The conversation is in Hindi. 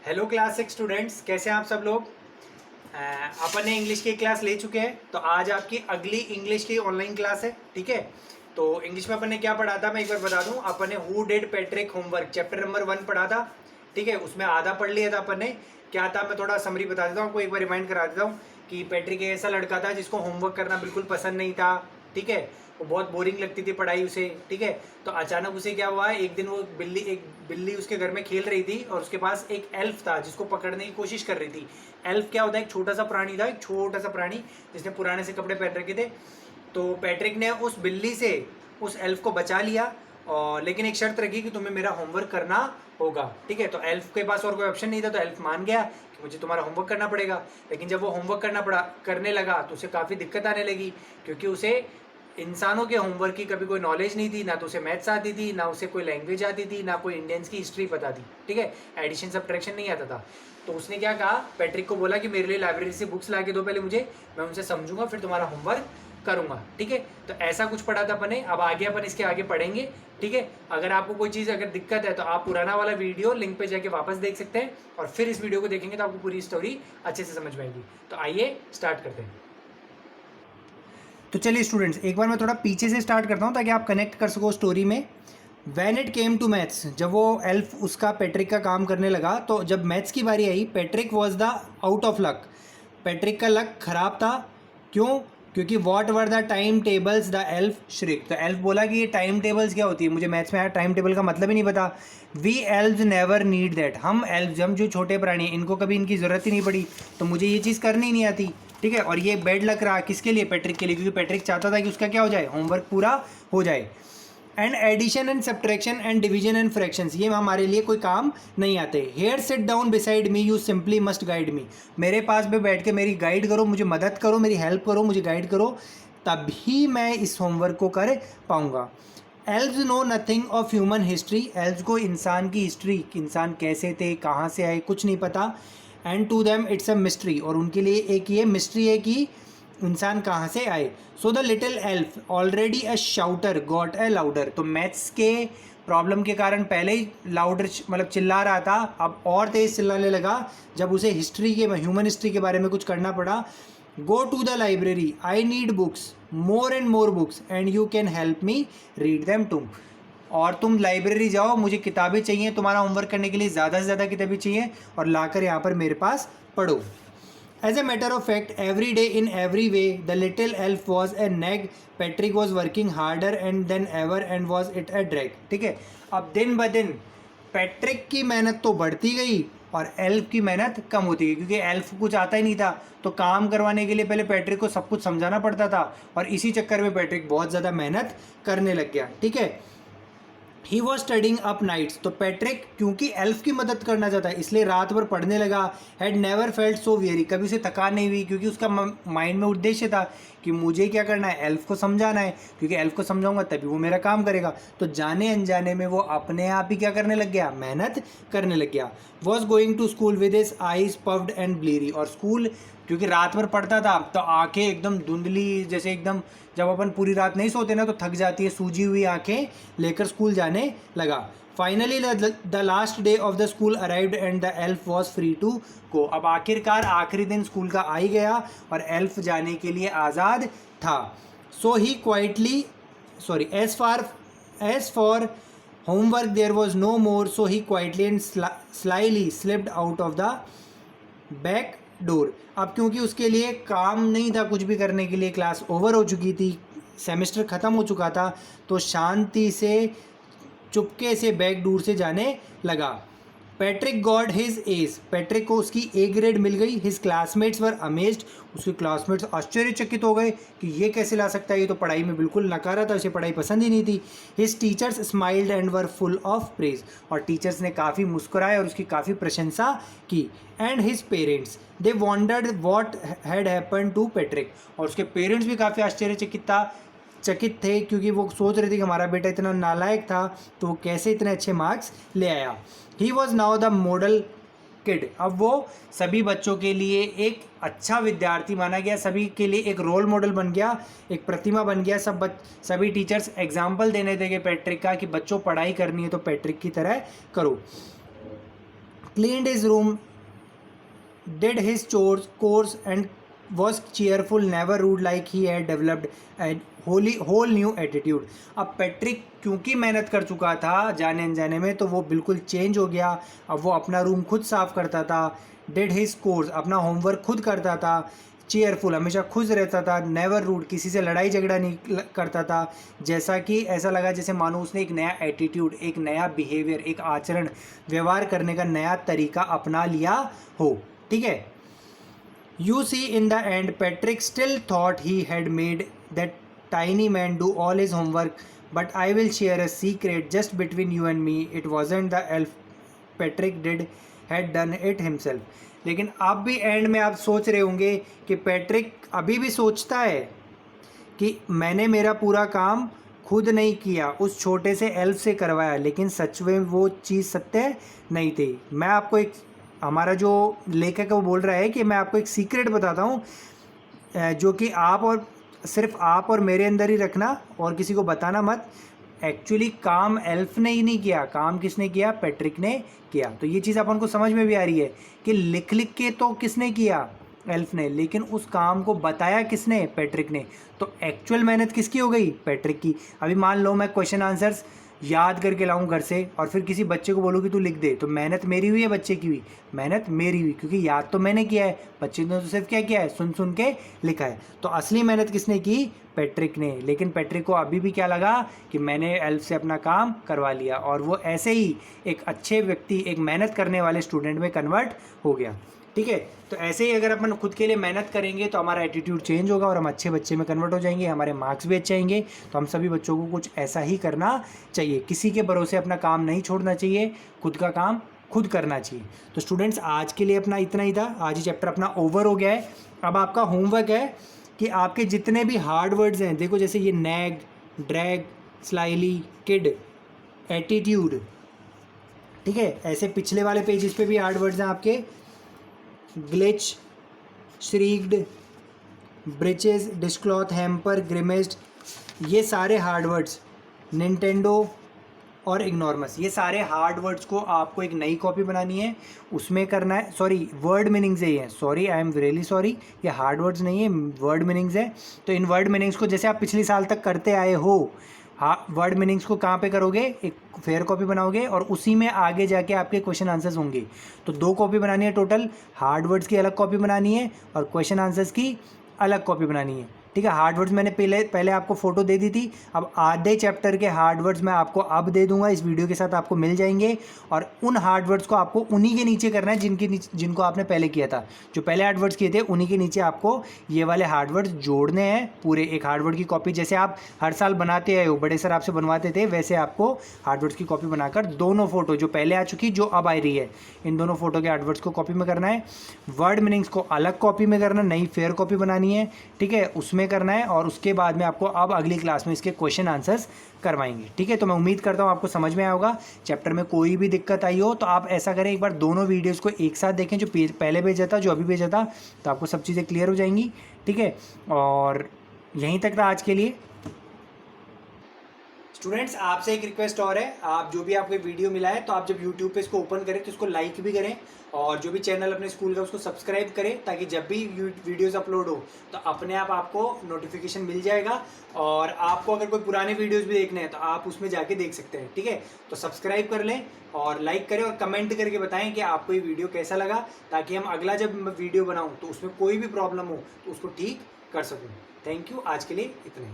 हेलो क्लास 6 स्टूडेंट्स, कैसे हैं आप सब लोग। अपन ने इंग्लिश की क्लास ले चुके हैं, तो आज आपकी अगली इंग्लिश की ऑनलाइन क्लास है। ठीक है, तो इंग्लिश में अपन ने क्या पढ़ा था मैं एक बार बता दूं। अपन ने who did Patrick homework chapter number 1 पढ़ा था। ठीक है, उसमें आधा पढ़ लिया था अपन ने। क्या था मैं थोड़ा समरी बता देता हूँ आपको, एक बार रिमाइंड करा देता हूँ कि पैट्रिक एक ऐसा लड़का था जिसको होमवर्क करना बिल्कुल पसंद नहीं था। ठीक है, वो बहुत बोरिंग लगती थी पढ़ाई उसे। ठीक है, तो अचानक उसे क्या हुआ, एक दिन वो एक बिल्ली उसके घर में खेल रही थी और उसके पास एक एल्फ था जिसको पकड़ने की कोशिश कर रही थी। एल्फ क्या होता है, एक छोटा सा प्राणी था, एक छोटा सा प्राणी जिसने पुराने से कपड़े पहन रखे थे। तो पैट्रिक ने उस बिल्ली से उस एल्फ को बचा लिया, और लेकिन एक शर्त रखी कि तुम्हें मेरा होमवर्क करना होगा। ठीक है, तो एल्फ के पास और कोई ऑप्शन नहीं था, तो एल्फ मान गया कि मुझे तुम्हारा होमवर्क करना पड़ेगा। लेकिन जब वो होमवर्क करने लगा तो उसे काफ़ी दिक्कत आने लगी, क्योंकि उसे इंसानों के होमवर्क की कभी कोई नॉलेज नहीं थी। ना तो उसे मैथ्स आती थी, ना उसे कोई लैंग्वेज आती थी, ना कोई इंडियंस की हिस्ट्री पता थी। ठीक है, एडिशन सब्ट्रैक्शन नहीं आता था। तो उसने क्या कहा, पैट्रिक को बोला कि मेरे लिए लाइब्रेरी से बुक्स ला के दो पहले मुझे, मैं उनसे समझूंगा फिर तुम्हारा होमवर्क करूंगा। ठीक है, तो ऐसा कुछ पढ़ा था अपन ने। अब आगे अपन इसके आगे पढ़ेंगे। ठीक है, अगर आपको कोई चीज़ अगर दिक्कत है तो आप पुराना वाला वीडियो लिंक पे जाके वापस देख सकते हैं, और फिर इस वीडियो को देखेंगे तो आपको पूरी स्टोरी अच्छे से समझ में आएगी। तो आइए स्टार्ट करते हैं। तो चलिए स्टूडेंट्स, एक बार मैं थोड़ा पीछे से स्टार्ट करता हूँ ताकि आप कनेक्ट कर सको स्टोरी में। When it came to maths, जब वो एल्फ उसका पैट्रिक का काम करने लगा, तो जब मैथ्स की बारी आई, Patrick was the out of luck. Patrick का लक खराब था। क्यों? क्योंकि what were the time tables the elf shriek. तो एल्फ बोला कि ये टाइम टेबल्स क्या होती है, मुझे मैथ्स में आया टाइम टेबल का मतलब ही नहीं पता। We elves never need that, हम एल्व्स, हम जो छोटे प्राणी हैं, इनको कभी इनकी ज़रूरत ही नहीं पड़ी, तो मुझे ये चीज़ करनी ही नहीं आती। ठीक है, और ये बेड लक रहा किसके लिए, पैट्रिक के लिए, क्योंकि पैट्रिक चाहता था कि उसका क्या हो जाए, होमवर्क पूरा हो जाए। And addition and subtraction and division and fractions, ये हमारे लिए कोई काम नहीं आते। Here sit down beside me, you simply must guide me, मेरे पास में बैठ के मेरी गाइड करो, मुझे मदद करो, मेरी हेल्प करो, मुझे गाइड करो, तभी मैं इस होमवर्क को कर पाऊँगा। Elves know nothing of human history, elves को इंसान की हिस्ट्री, इंसान कैसे थे, कहाँ से आए, कुछ नहीं पता। And to them it's a mystery, और उनके लिए एक ये मिस्ट्री है कि इंसान कहाँ से आए। So the little elf already a शाउटर got a louder, तो मैथ्स के प्रॉब्लम के कारण पहले ही लाउडर मतलब चिल्ला रहा था, अब और तेज चिल्लाने लगा जब उसे हिस्ट्री के, ह्यूमन हिस्ट्री के बारे में कुछ करना पड़ा। Go to the library, I need books, more and more books, and you can help me read them too, और तुम लाइब्रेरी जाओ, मुझे किताबें चाहिए तुम्हारा होमवर्क करने के लिए, ज़्यादा से ज़्यादा किताबें चाहिए, और लाकर यहाँ पर मेरे पास पढ़ो। As a matter of fact, every day in every way, the little elf was a nag. Patrick was working harder and than ever and was it a drag. ठीक है, अब दिन ब दिन पैट्रिक की मेहनत तो बढ़ती गई और एल्फ की मेहनत कम होती गई, क्योंकि एल्फ को कुछ आता ही नहीं था, तो काम करवाने के लिए पहले पैट्रिक को सब कुछ समझाना पड़ता था, और इसी चक्कर में पैट्रिक बहुत ज़्यादा मेहनत करने लग गया। ठीक है, he was studying up nights, तो पैट्रिक क्योंकि एल्फ की मदद करना चाहता है इसलिए रात भर पढ़ने लगा। Had never felt so very, कभी उसे थकान नहीं हुई, क्योंकि उसका माइंड में उद्देश्य था कि मुझे क्या करना है, एल्फ को समझाना है, क्योंकि एल्फ को समझाऊंगा तभी वो मेरा काम करेगा। तो जाने अनजाने में वो अपने आप ही क्या करने लग गया, मेहनत करने लग गया। Was going to school with his eyes puffed and bleary, और स्कूल क्योंकि रात भर पढ़ता था तो आंखें एकदम धुंधली, जैसे एकदम जब अपन पूरी रात नहीं सोते ना तो थक जाती है, सूजी हुई आंखें लेकर स्कूल जाने लगा। Finally the last day of the school arrived and the elf was free to go, अब आखिरकार आखिरी दिन स्कूल का आ ही गया और एल्फ जाने के लिए आज़ाद था। So he quietly as for homework there was no more, so he quietly and slyly slipped out of the back door. अब क्योंकि उसके लिए काम नहीं था कुछ भी करने के लिए, क्लास ओवर हो चुकी थी, सेमेस्टर ख़त्म हो चुका था, तो शांति से चुपके से बैक डोर से जाने लगा। Patrick God his age, Patrick को उसकी ए ग्रेड मिल गई। हिज क्लासमेट्स वर अमेज्ड, उसके क्लासमेट्स आश्चर्यचकित हो गए कि ये कैसे ला सकता है, ये तो पढ़ाई में बिल्कुल नकारा था, उसे पढ़ाई पसंद ही नहीं थी। His teachers smiled and were full of praise, और टीचर्स ने काफ़ी मुस्कुराए और उसकी काफ़ी प्रशंसा की। And his parents they wondered what had happen to Patrick, और उसके पेरेंट्स भी काफ़ी चकित थे, क्योंकि वो सोच रहे थे कि हमारा बेटा इतना नालायक था तो वो कैसे इतने अच्छे मार्क्स ले आया। He was now the model kid, अब वो सभी बच्चों के लिए एक अच्छा विद्यार्थी माना गया, सभी के लिए एक रोल मॉडल बन गया, एक प्रतिमा बन गया। सभी टीचर्स एग्जाम्पल देने थे पैट्रिक का कि बच्चों पढ़ाई करनी है तो पैट्रिक की तरह करो। cleaned his room, did his course and was cheerful, never rude, like he had developed a whole new attitude. अब पैट्रिक क्योंकि मेहनत कर चुका था जाने अनजाने में, तो वो बिल्कुल चेंज हो गया. अब वो अपना रूम खुद साफ करता था, डिड हिज कोर्स अपना होमवर्क खुद करता था, चेयरफुल हमेशा खुश रहता था, नेवर रूड किसी से लड़ाई झगड़ा नहीं करता था. जैसा कि ऐसा लगा जैसे मानो उसने एक नया एटीट्यूड, एक नया बिहेवियर, एक आचरण, व्यवहार करने का नया तरीका अपना लिया हो. ठीक है. You see, in the end, Patrick still thought he had made that tiny man do all his homework, but I will share a secret just between you and me. It wasn't the elf. Patrick had done it himself. लेकिन अब भी एंड में आप सोच रहे होंगे कि पैट्रिक अभी भी सोचता है कि मैंने मेरा पूरा काम खुद नहीं किया, उस छोटे से एल्फ से करवाया, लेकिन सच में वो चीज़ सत्य नहीं थी. मैं आपको एक, हमारा जो लेखक है वो बोल रहा है कि मैं आपको एक सीक्रेट बताता हूँ जो कि आप और सिर्फ आप और मेरे अंदर ही रखना और किसी को बताना मत. एक्चुअली काम एल्फ ने ही नहीं किया, काम किसने किया? पैट्रिक ने किया. तो ये चीज़ अपन को समझ में भी आ रही है कि लिख लिख के तो किसने किया? एल्फ ने. लेकिन उस काम को बताया किसने? पैट्रिक ने. तो एक्चुअल मेहनत किसकी हो गई? पैट्रिक की. अभी मान लो मैं क्वेश्चन आंसर्स याद करके लाऊं घर से और फिर किसी बच्चे को बोलूँ कि तू लिख दे, तो मेहनत मेरी हुई है बच्चे की हुई? मेहनत मेरी हुई, क्योंकि याद तो मैंने किया है, बच्चे ने तो सिर्फ क्या किया है? सुन सुन के लिखा है. तो असली मेहनत किसने की? पैट्रिक ने. लेकिन पैट्रिक को अभी भी क्या लगा कि मैंने एल्फ से अपना काम करवा लिया, और वो ऐसे ही एक अच्छे व्यक्ति, एक मेहनत करने वाले स्टूडेंट में कन्वर्ट हो गया. ठीक है. तो ऐसे ही अगर अपन खुद के लिए मेहनत करेंगे तो हमारा एटीट्यूड चेंज होगा और हम अच्छे बच्चे में कन्वर्ट हो जाएंगे, हमारे मार्क्स भी अच्छे आएंगे. तो हम सभी बच्चों को कुछ ऐसा ही करना चाहिए. किसी के भरोसे अपना काम नहीं छोड़ना चाहिए, खुद का काम खुद करना चाहिए. तो स्टूडेंट्स, आज के लिए अपना इतना ही था. आज ही चैप्टर अपना ओवर हो गया है. अब आपका होमवर्क है कि आपके जितने भी हार्ड वर्ड्स हैं, देखो जैसे ये nag, drag, slightly, kid, attitude, ठीक है, ऐसे पिछले वाले पेजेस पे भी हार्ड वर्ड्स हैं आपके. ग्लिच, श्रीक्ड, ब्रिचेस, डिस्क्लॉथ, हैम्पर, ग्रिमेस्ड, ये सारे हार्ड वर्ड्स, निंटेंडो और इग्नोरमस, ये सारे हार्ड वर्ड्स को आपको एक नई कॉपी बनानी है, उसमें करना है. सॉरी, वर्ड मीनिंग्स है ये. Sorry, I am really sorry, ये हार्ड वर्ड्स नहीं है, वर्ड मीनिंग्स है. तो इन वर्ड मीनिंग्स को जैसे आप पिछले साल तक करते आए हो, हाँ, वर्ड मीनिंग्स को कहाँ पे करोगे? एक फेयर कॉपी बनाओगे और उसी में आगे जाके आपके क्वेश्चन आंसर्स होंगे. तो 2 कॉपी बनानी है टोटल. हार्ड वर्ड्स की अलग कॉपी बनानी है और क्वेश्चन आंसर्स की अलग कॉपी बनानी है. ठीक है. हार्ड वर्ड्स मैंने पहले आपको फोटो दे दी थी. अब आधे चैप्टर के हार्ड वर्ड्स मैं आपको अब दे दूंगा, इस वीडियो के साथ आपको मिल जाएंगे. और उन हार्ड वर्ड्स को आपको उन्हीं के नीचे करना है जिनको आपने पहले किया था. जो पहले हार्ड वर्ड्स किए थे उन्हीं के नीचे आपको ये वाले हार्ड वर्ड्स जोड़ने हैं. पूरे एक हार्ड वर्ड की कॉपी जैसे आप हर साल बनाते आए हो, बड़े सर आपसे बनवाते थे, वैसे आपको हार्ड वर्ड्स की कॉपी बनाकर दोनों फोटो, जो पहले आ चुकी, जो अब आ रही है, इन दोनों फोटो के हार्ड वर्ड्स को कॉपी में करना है. वर्ड मीनिंग्स को अलग कॉपी में करना, नई फेयर कॉपी बनानी है. ठीक है, उसमें करना है. और उसके बाद में आपको अब अगली क्लास में इसके क्वेश्चन आंसर्स करवाएंगे. ठीक है. तो मैं उम्मीद करता हूँ आपको समझ में आया होगा. चैप्टर में कोई भी दिक्कत आई हो तो आप ऐसा करें, एक बार दोनों वीडियोस को एक साथ देखें, जो पहले भेजा था, जो अभी भेजा था, तो आपको सब चीज़ें क्लियर हो जाएंगी. ठीक है. और यहीं तक था आज के लिए. स्टूडेंट्स, आपसे एक रिक्वेस्ट और है, आप जो भी आपको वीडियो मिला है तो आप जब यूट्यूब पे इसको ओपन करें तो इसको लाइक भी करें, और जो भी चैनल अपने स्कूल का उसको सब्सक्राइब करें, ताकि जब भी वीडियोस अपलोड हो तो अपने आप आपको नोटिफिकेशन मिल जाएगा. और आपको अगर कोई पुराने वीडियोस भी देखने हैं तो आप उसमें जाके देख सकते हैं. ठीक है. तो सब्सक्राइब कर लें और लाइक करें और कमेंट करके बताएं कि आपको ये वीडियो कैसा लगा, ताकि हम अगला जब वीडियो बनाऊँ तो उसमें कोई भी प्रॉब्लम हो तो उसको ठीक कर सकूँ. Thank you. आज के लिए इतना ही.